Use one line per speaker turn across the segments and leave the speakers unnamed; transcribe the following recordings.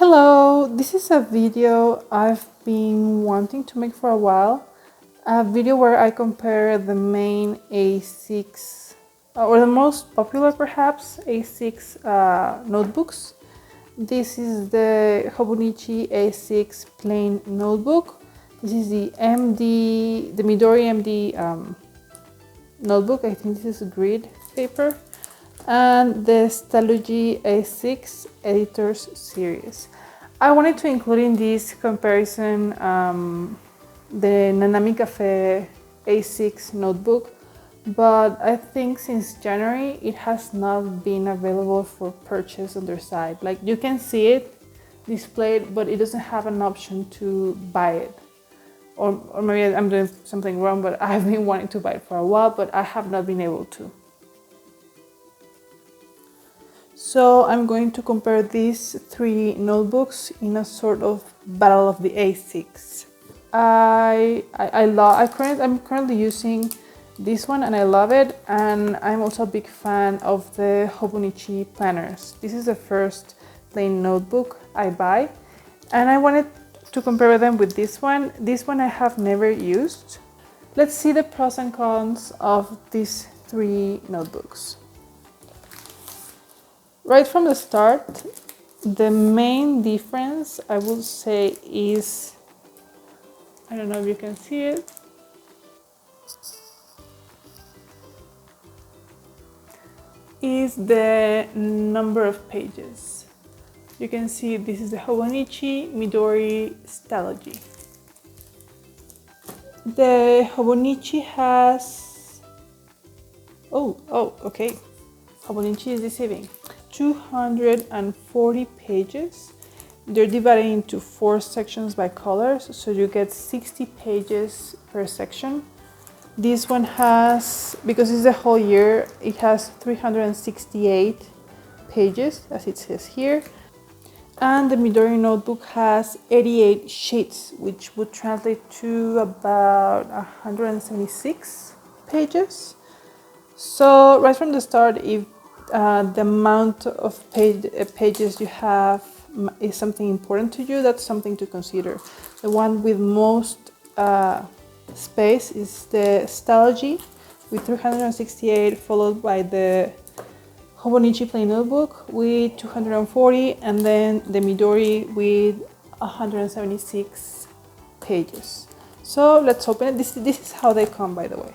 Hello, this is a video I've been wanting to make for a while. A video where I compare the main A6, or the most popular perhaps, A6 notebooks. This is the Hobonichi A6 plain notebook. This is the Midori MD notebook. I think this is grid paper. And the Stylogy A6 Editors Series. I wanted to include in this comparison the Nanami Cafe A6 notebook, but I think since January it has not been available for purchase on their site. Like, you can see it displayed, but it doesn't have an option to buy it. Or maybe I'm doing something wrong, but I've been wanting to buy it for a while, but I have not been able to. So I'm going to compare these three notebooks in a sort of battle of the A6. I'm currently using this one and I love it, and I'm also a big fan of the Hobonichi planners. This is the first plain notebook I buy, and I wanted to compare them with this one. This one I have never used. Let's see the pros and cons of these three notebooks. Right from the start, the main difference I would say is, I don't know if you can see it, is the number of pages. You can see this is the Hobonichi Midori Stylogy. The Hobonichi has, okay, Hobonichi is deceiving. 240 pages. They're divided into 4 sections by colors, so you get 60 pages per section. This one has, because it's a whole year, it has 368 pages, as it says here. And the Midori notebook has 88 sheets, which would translate to about 176 pages. So right from the start, if the amount of pages you have is something important to you, that's something to consider. The one with most space is the Stylogy with 368, followed by the Hobonichi plain notebook with 240, and then the Midori with 176 pages. So let's open it. This is how they come, by the way.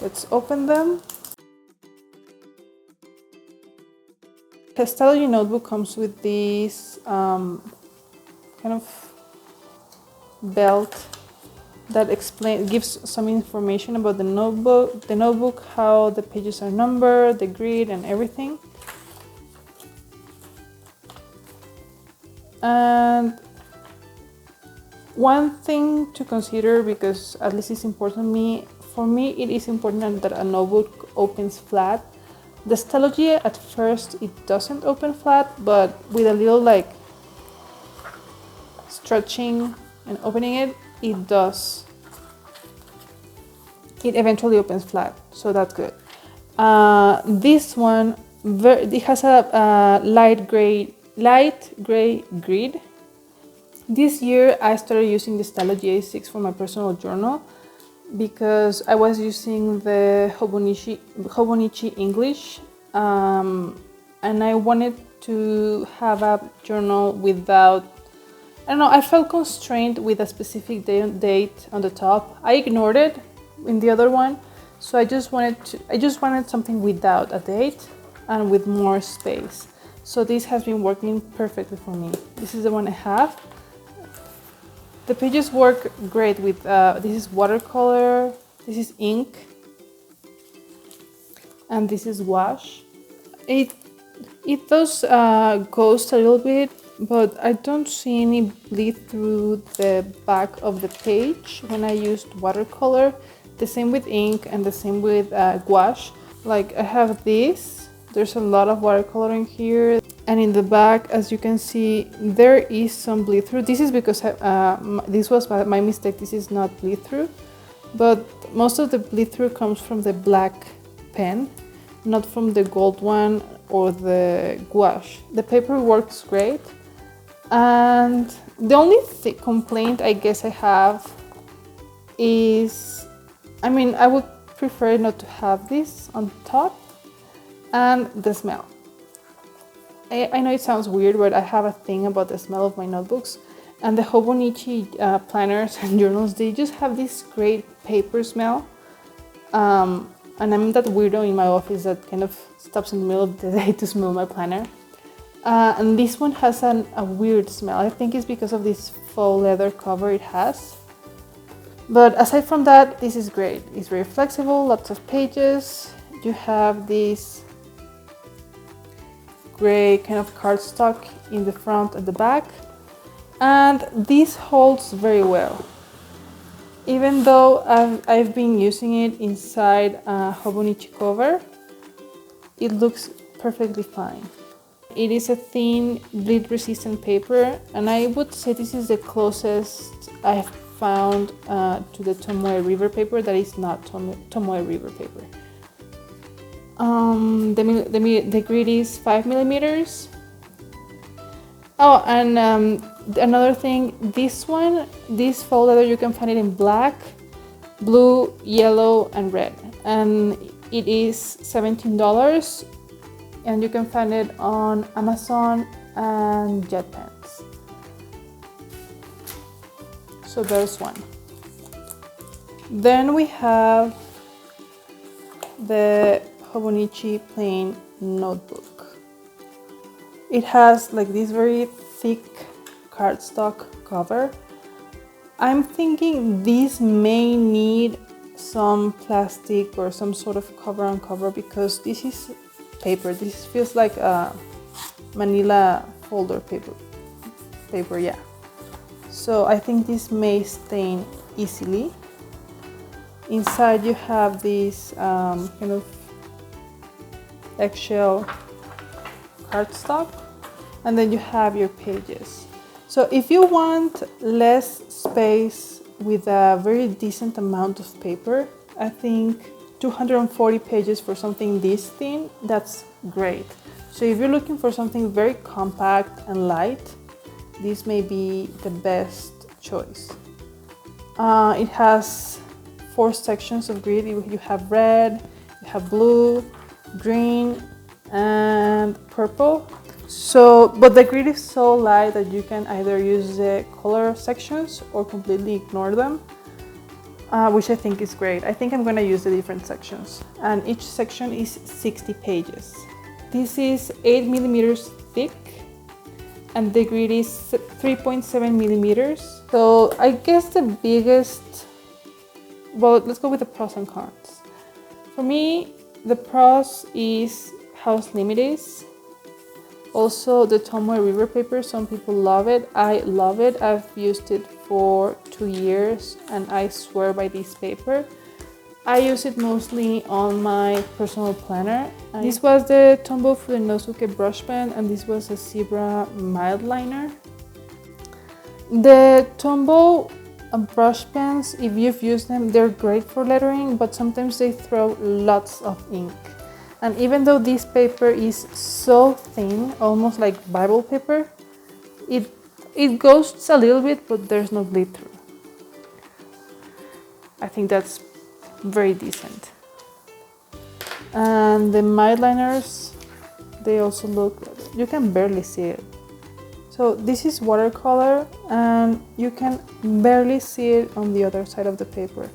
Let's open them. The Stylogy notebook comes with this kind of belt that gives some information about the notebook, how the pages are numbered, the grid, and everything. And one thing to consider, because at least it's important for me, it is important that a notebook opens flat. The Stylogy at first it doesn't open flat, but with a little like stretching and opening it, it does. It eventually opens flat, so that's good. This one, it has a light gray grid. This year I started using the Stylogy A6 for my personal journal, because I was using the Hobonichi English, and I wanted to have a journal without, I don't know, I felt constrained with a specific date on the top. I ignored it in the other one, so I just wanted something without a date and with more space. So this has been working perfectly for me. This is the one I have. The pages work great with, this is watercolor, this is ink, and this is wash. It does ghost a little bit, but I don't see any bleed through the back of the page when I used watercolor. The same with ink and the same with gouache. Like, I have this, there's a lot of watercolor in here. And in the back, as you can see, there is some bleed through. This is because this was my mistake. This is not bleed through, but most of the bleed through comes from the black pen, not from the gold one or the gouache. The paper works great, and the only complaint I guess I have is, I mean, I would prefer not to have this on top, and the smell. I know it sounds weird, but I have a thing about the smell of my notebooks, and the Hobonichi planners and journals, they just have this great paper smell. And I'm that weirdo in my office that kind of stops in the middle of the day to smell my planner. And this one has a weird smell. I think it's because of this faux leather cover it has. But aside from that, this is great. It's very flexible, lots of pages. You have this gray kind of cardstock in the front and the back. And this holds very well. Even though I've been using it inside a Hobonichi cover, it looks perfectly fine. It is a thin, bleed-resistant paper, and I would say this is the closest I've found to the Tomoe River paper that is not Tomoe River paper. The grid is 5 millimeters. Oh, and another thing, this faux leather, you can find it in black, blue, yellow, and red. And it is $17, and you can find it on Amazon and JetPens. So there's one. Then we have the Hobonichi plain notebook. It has like this very thick cardstock cover. I'm thinking this may need some plastic or some sort of cover on cover, because this is paper. This feels like a manila folder paper, yeah. So I think this may stain easily. Inside you have this kind of eggshell cardstock, and then you have your pages. So if you want less space with a very decent amount of paper, I think 240 pages for something this thin, that's great. So if you're looking for something very compact and light, this may be the best choice. It has 4 sections of grid. You have red, you have blue, green, and purple. So, but the grid is so light that you can either use the color sections or completely ignore them, which I think is great. I think I'm going to use the different sections, and each section is 60 pages. This is 8 millimeters thick, and the grid is 3.7 millimeters. So I guess the biggest, well, let's go with the pros and cons. For me, the pros is how slim it is. Also, the Tomoe River paper, some people love it. I love it. I've used it for 2 years, and I swear by this paper. I use it mostly on my personal planner. This was the Tombow Fudenosuke brush pen, and this was a Zebra mild liner. The Tombow brush pens, if you've used them, they're great for lettering, but sometimes they throw lots of ink. And even though this paper is so thin, almost like Bible paper, it goes a little bit, but there's no bleed through. I think that's very decent. And the mild liners, they also look, you can barely see it. So this is watercolor, and you can barely see it on the other side of the paper.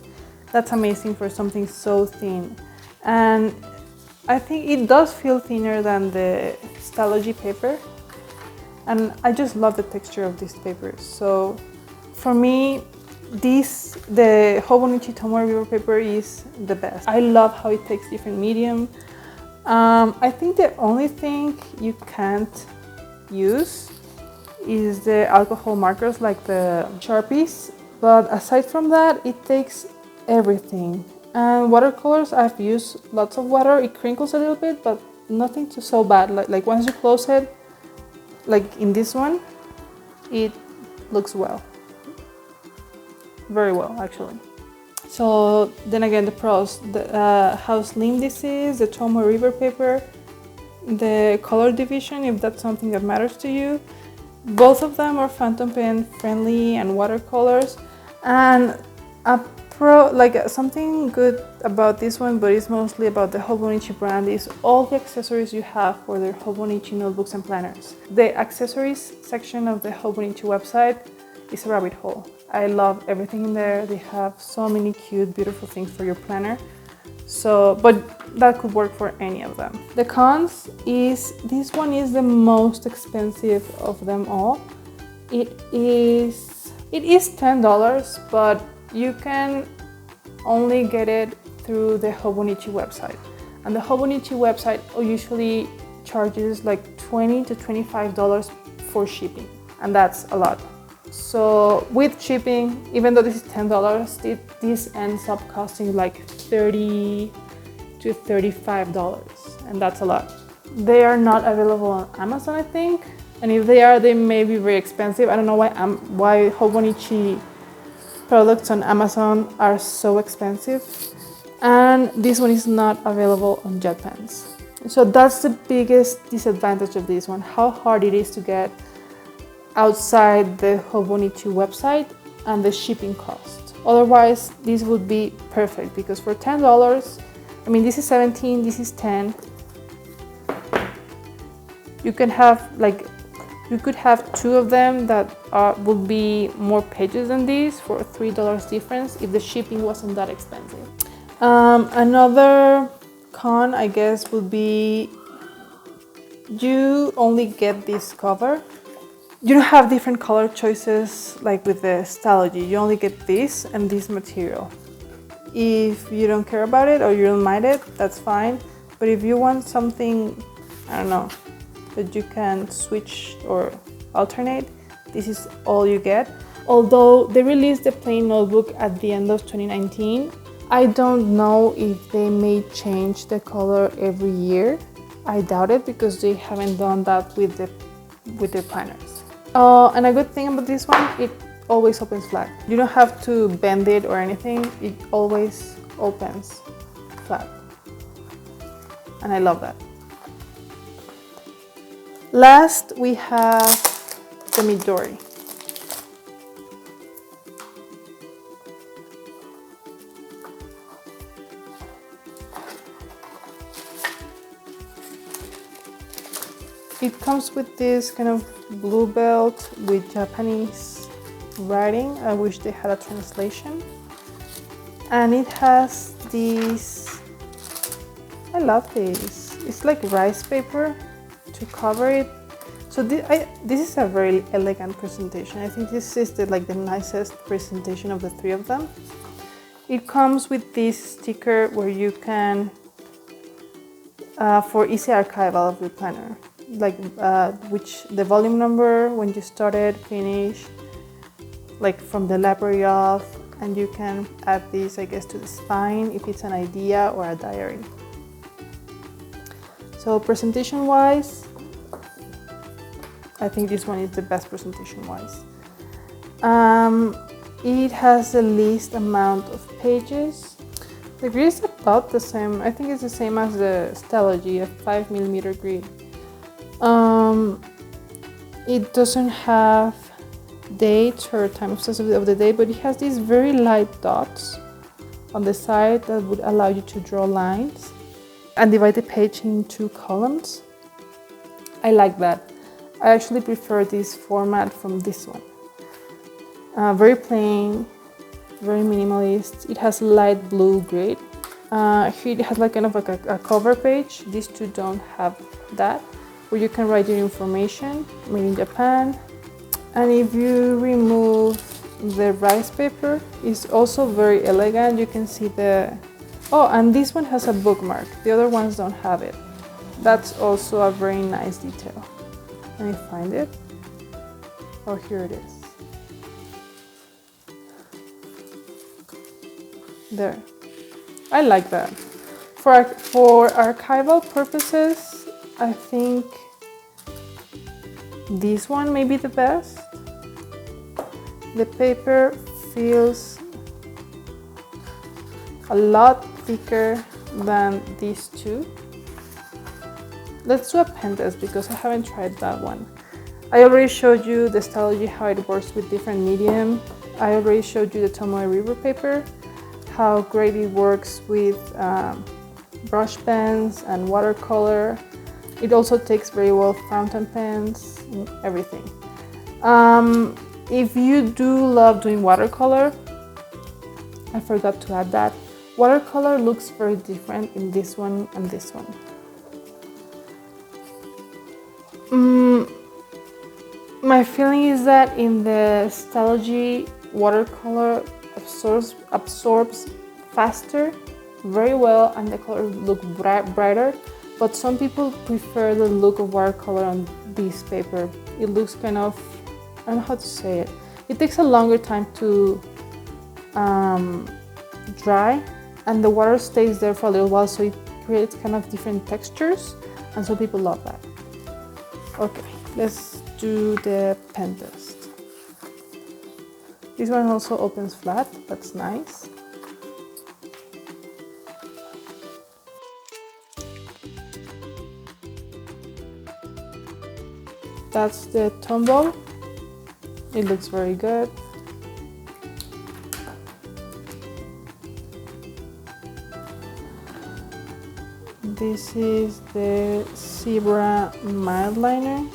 That's amazing for something so thin. And I think it does feel thinner than the Stalogy paper, and I just love the texture of this paper. So for me, the Hobonichi Tomoe River paper is the best. I love how it takes different medium. I think the only thing you can't use is the alcohol markers like the Sharpies, but aside from that, it takes everything. And watercolors, I've used lots of water. It crinkles a little bit, but nothing too so bad. Like once you close it, like in this one, it looks well. Very well, actually. So then again, the pros, how slim this is, the Tomoe River paper the color division if that's something that matters to you. Both of them are phantom pen friendly and watercolors. And something good about this one, but it's mostly about the Hobonichi brand, is all the accessories you have for their Hobonichi notebooks and planners. The accessories section of the Hobonichi website is a rabbit hole. I love everything in there. They have so many cute, beautiful things for your planner. But that could work for any of them. The cons is this one is the most expensive of them all. It is $10, but you can only get it through the Hobonichi website. And the Hobonichi website usually charges like $20 to $25 for shipping, and that's a lot. So with shipping, even though this is $10, this ends up costing like $30 to $35, and that's a lot. They are not available on Amazon, I think, and if they are, they may be very expensive. I don't know why Hobonichi products on Amazon are so expensive. And this one is not available on JetPens. So that's the biggest disadvantage of this one, how hard it is to get outside the Hobonichi website and the shipping cost. Otherwise, this would be perfect, because for $10, I mean, this is 17, this is 10. You could have two of them that would be more pages than these for $3 difference if the shipping wasn't that expensive. Another con, I guess, would be you only get this cover. You don't have different color choices like with the Stalogy. You only get this and this material. If you don't care about it or you don't mind it, that's fine. But if you want something, I don't know, that you can switch or alternate, this is all you get. Although they released the plain notebook at the end of 2019, I don't know if they may change the color every year. I doubt it, because they haven't done that with their planners. And a good thing about this one, it always opens flat. You don't have to bend it or anything. It always opens flat. And I love that. Last, we have the Midori. It comes with this kind of blue belt with Japanese writing. I wish they had a translation. And it has these, I love this. It's like rice paper to cover it. So this is a very elegant presentation. I think this is the nicest presentation of the three of them. It comes with this sticker where you can, for easy archival of your planner, which the volume number, when you started, finish, like from the library of, and you can add this, I guess, to the spine if it's an idea or a diary. So presentation wise, I think this one is the best presentation wise. It has the least amount of pages. The grid is about the same. I think it's the same as the Stalogy, a 5mm grid. It doesn't have dates or time of the day, but it has these very light dots on the side that would allow you to draw lines and divide the page in 2 columns. I like that. I actually prefer this format from this one. Very plain, very minimalist. It has light blue grid. Here it has kind of a cover page. These two don't have that, where you can write your information, made in Japan. And if you remove the rice paper, it's also very elegant. You can see and this one has a bookmark. The other ones don't have it. That's also a very nice detail. Let me find it. Oh, here it is. There. I like that. For archival purposes, I think this one may be the best. The paper feels a lot thicker than these two. let's do a pen test because I haven't tried that one. I already showed you the Stylogy, how it works with different medium. I already showed you the Tomoe River paper, how great it works with brush pens and watercolor. It also takes very well fountain pens and everything. If you do love doing watercolor, I forgot to add that. Watercolor looks very different in this one and this one. My feeling is that in the Stylogy, watercolor absorbs faster, very well, and the colors look brighter. But some people prefer the look of watercolor on this paper. It looks kind of, I don't know how to say it. It takes a longer time to dry, and the water stays there for a little while, so it creates kind of different textures, and so people love that. Okay, let's do the pen test. This one also opens flat, that's nice. That's the Tombow. It looks very good. This is the Zebra Mild Liner.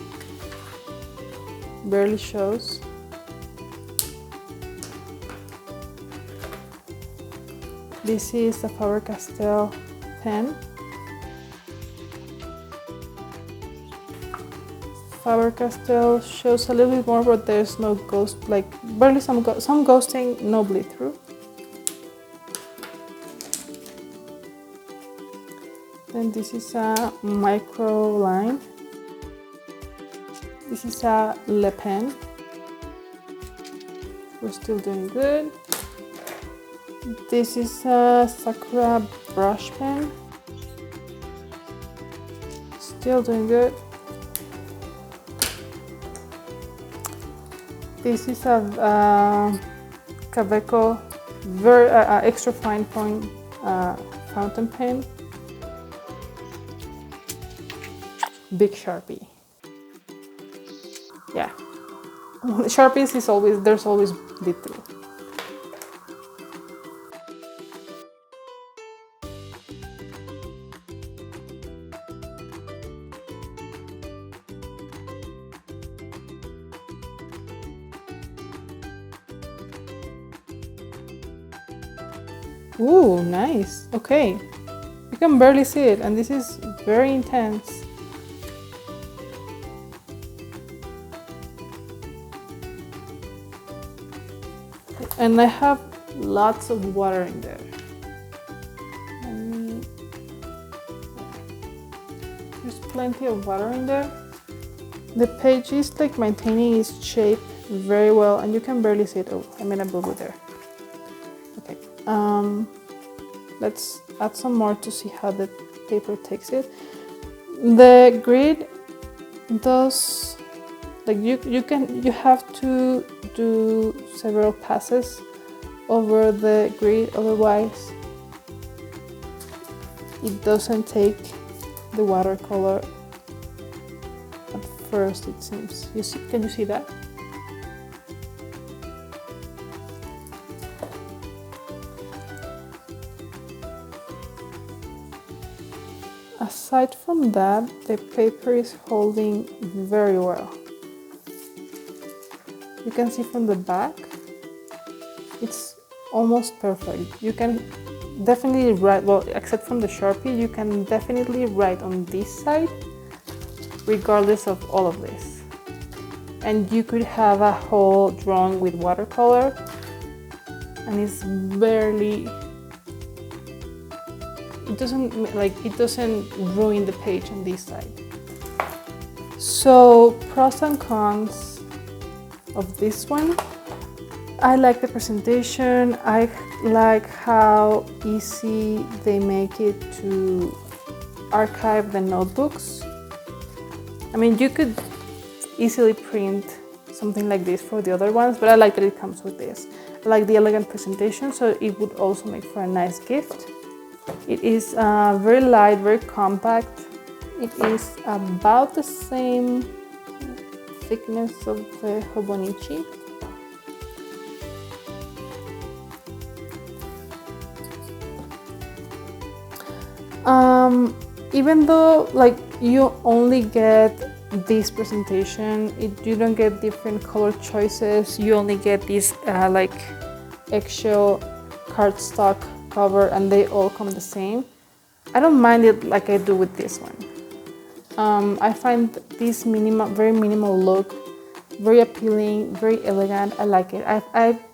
Barely shows. This is the Faber-Castell pen. Faber-Castell shows a little bit more, but there's no ghost, like barely some ghosting, no bleed through. Then this is a micro line. This is a Le Pen. We're still doing good. This is a Sakura brush pen. Still doing good. This is a Kaweco very extra fine point fountain pen. Big Sharpie. Yeah, Sharpies is always, there's always bleed through. Ooh, nice. Okay, you can barely see it, and this is very intense. And I have lots of water in there. There's plenty of water in there. The page is like maintaining its shape very well, and you can barely see it. Oh, I made a boo-boo there. Okay, let's add some more to see how the paper takes it. The grid does, like you have to do several passes over the grid, otherwise it doesn't take the watercolor at first, it seems. You see, can you see that? Aside from that, the paper is holding very well. You can see from the back, it's almost perfect. You can definitely write, well, except from the Sharpie, you can definitely write on this side, regardless of all of this. And you could have a whole drawing with watercolor, and it's barely, it doesn't ruin the page on this side. So pros and cons of this one. I like the presentation. I like how easy they make it to archive the notebooks. I mean, you could easily print something like this for the other ones, but I like that it comes with this. I like the elegant presentation, so it would also make for a nice gift. It is very light, very compact. It is about the same thickness of the Hobonichi. Even though like you only get this presentation, you don't get different color choices, you only get this like eggshell cardstock cover and they all come the same. I don't mind it like I do with this one. I find this very minimal look very appealing, very elegant. I like it.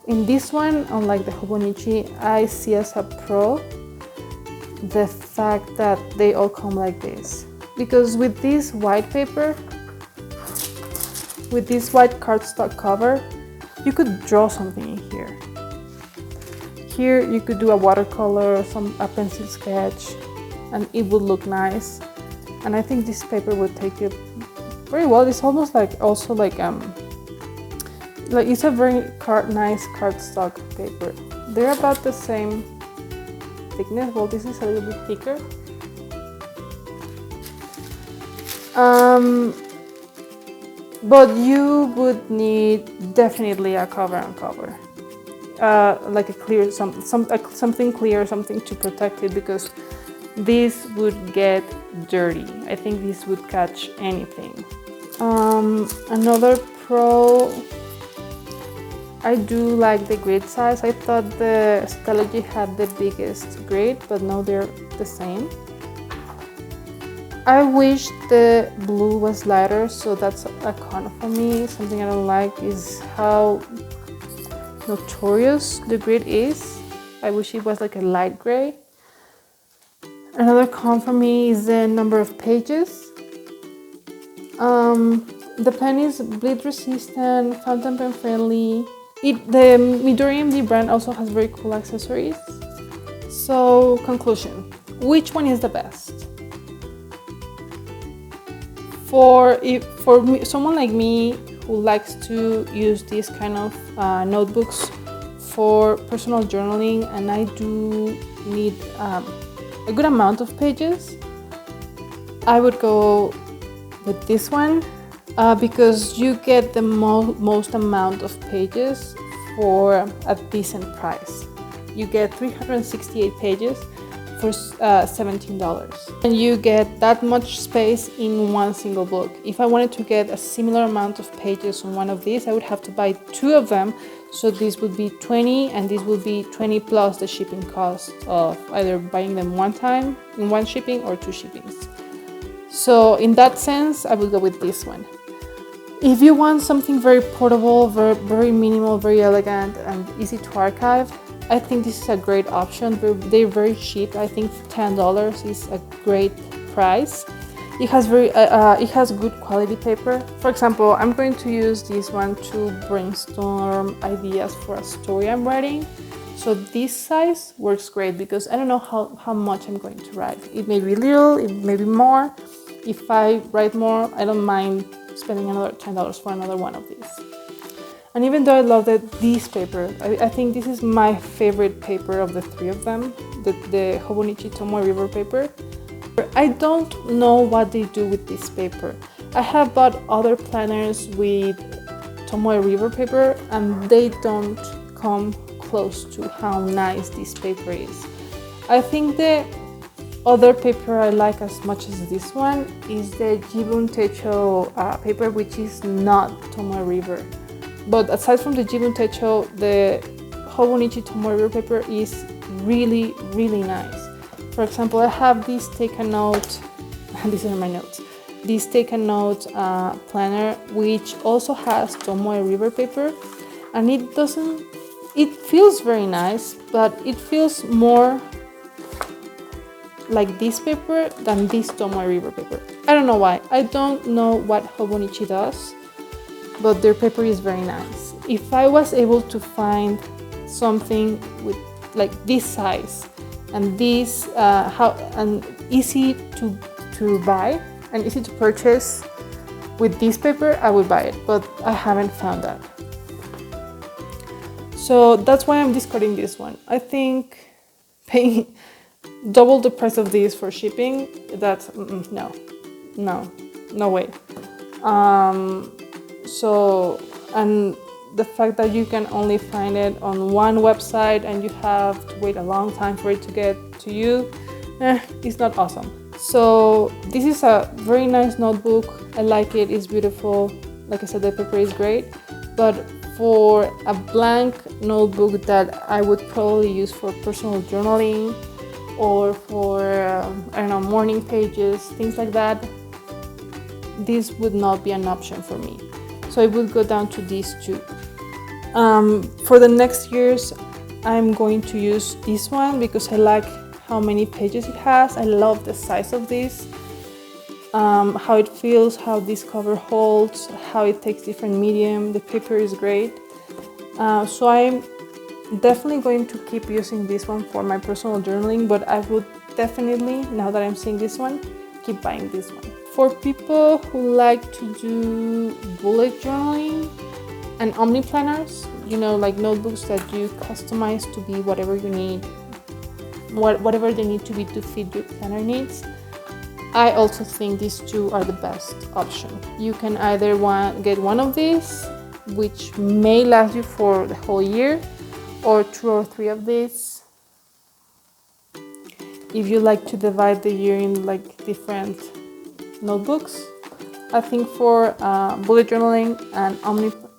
In this one, unlike the Hobonichi, I see as a pro the fact that they all come like this, because with this white paper, with this white cardstock cover, you could draw something in here. Here you could do a watercolor, a pencil sketch, and it would look nice. And I think this paper would take it very well. It's almost like also like it's a very nice cardstock paper. They're about the same thickness. Well, this is a little bit thicker. But you would need definitely a cover on cover, like a clear something clear, something to protect it, because this would get dirty. I think this would catch anything. Another pro, I do like the grid size. I thought the Stylogy had the biggest grid, but no, they're the same. I wish the blue was lighter, so that's a con for me. Something I don't like is how notorious the grid is. I wish it was like a light gray. Another con for me is the number of pages. The pen is bleed resistant, fountain pen friendly. The Midori MD brand also has very cool accessories. So, conclusion, which one is the best? For someone like me who likes to use these kind of notebooks for personal journaling, and I do need a good amount of pages, I would go with this one because you get the most amount of pages for a decent price. You get 368 pages for $17, and you get that much space in one single book. If I wanted to get a similar amount of pages on one of these, I would have to buy two of them, so this would be 20 and this would be 20 plus the shipping cost of either buying them one time in one shipping or two shippings. So in that sense, I would go with this one. If you want something very portable, very minimal, very elegant and easy to archive, I think this is a great option. They're very cheap. I think $10 is a great price. It has good quality paper. For example, I'm going to use this one to brainstorm ideas for a story I'm writing. So this size works great because I don't know how much I'm going to write. It may be little, it may be more. If I write more, I don't mind spending another $10 for another one of these. And even though I love this paper, I think this is my favorite paper of the three of them, the Hobonichi Tomoe River paper. I don't know what they do with this paper. I have bought other planners with Tomoe River paper and they don't come close to how nice this paper is. I think the other paper I like as much as this one is the Jibun Techo paper, which is not Tomoe River. But aside from the Jibun Techo, the Hobonichi Tomoe River paper is really, really nice. For example, I have this take a note, these are my notes, this take a note planner, which also has Tomoe River paper, and it feels very nice, but it feels more like this paper than this Tomoe River paper. I don't know why. I don't know what Hobonichi does, but their paper is very nice. If I was able to find something with like this size and this and easy to buy and easy to purchase with this paper, I would buy it, but I haven't found that. So that's why I'm discarding this one. I think paying double the price of this for shipping, that's no. no way. So, and the fact that you can only find it on one website and you have to wait a long time for it to get to you, it's not awesome. So this is a very nice notebook. I like it, it's beautiful. Like I said, the paper is great, but for a blank notebook that I would probably use for personal journaling or for, I don't know, morning pages, things like that, this would not be an option for me. So I would go down to these two. For the next years, I'm going to use this one because I like how many pages it has. I love the size of this, how it feels, how this cover holds, how it takes different medium. The paper is great. So I'm definitely going to keep using this one for my personal journaling, but I would definitely, now that I'm seeing this one, keep buying this one. For people who like to do bullet journaling and omni planners, you know, like notebooks that you customize to be whatever you need, whatever they need to be to fit your planner needs, I also think these two are the best option. You can either get one of these, which may last you for the whole year, or 2 or 3 of these if you like to divide the year in like different notebooks. I think for bullet journaling and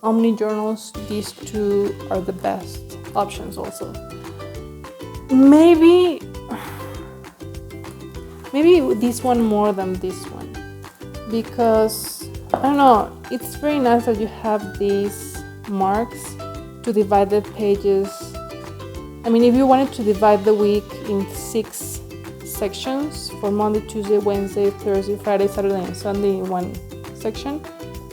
omni journals, these two are the best options also. Maybe this one more than this one, because I don't know, it's very nice that you have these marks to divide the pages. I mean, if you wanted to divide the week in 6 sections for Monday, Tuesday, Wednesday, Thursday, Friday, Saturday, and Sunday in one section,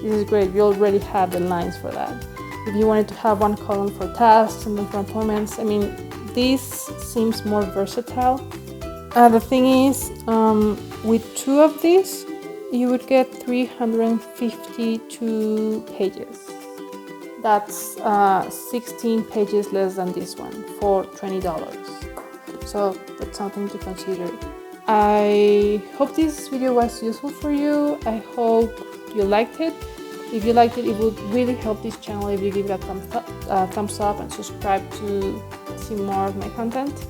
this is great. You already have the lines for that. If you wanted to have one column for tasks and then for appointments, I mean, this seems more versatile. The thing is, with 2 of these, you would get 352 pages. That's 16 pages less than this one for $20. So that's something to consider. I hope this video was useful for you. I hope you liked it. If you liked it, it would really help this channel if you give it a thumbs up and subscribe to see more of my content.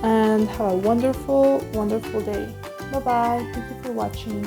And have a wonderful, wonderful day. Bye bye. Thank you for watching.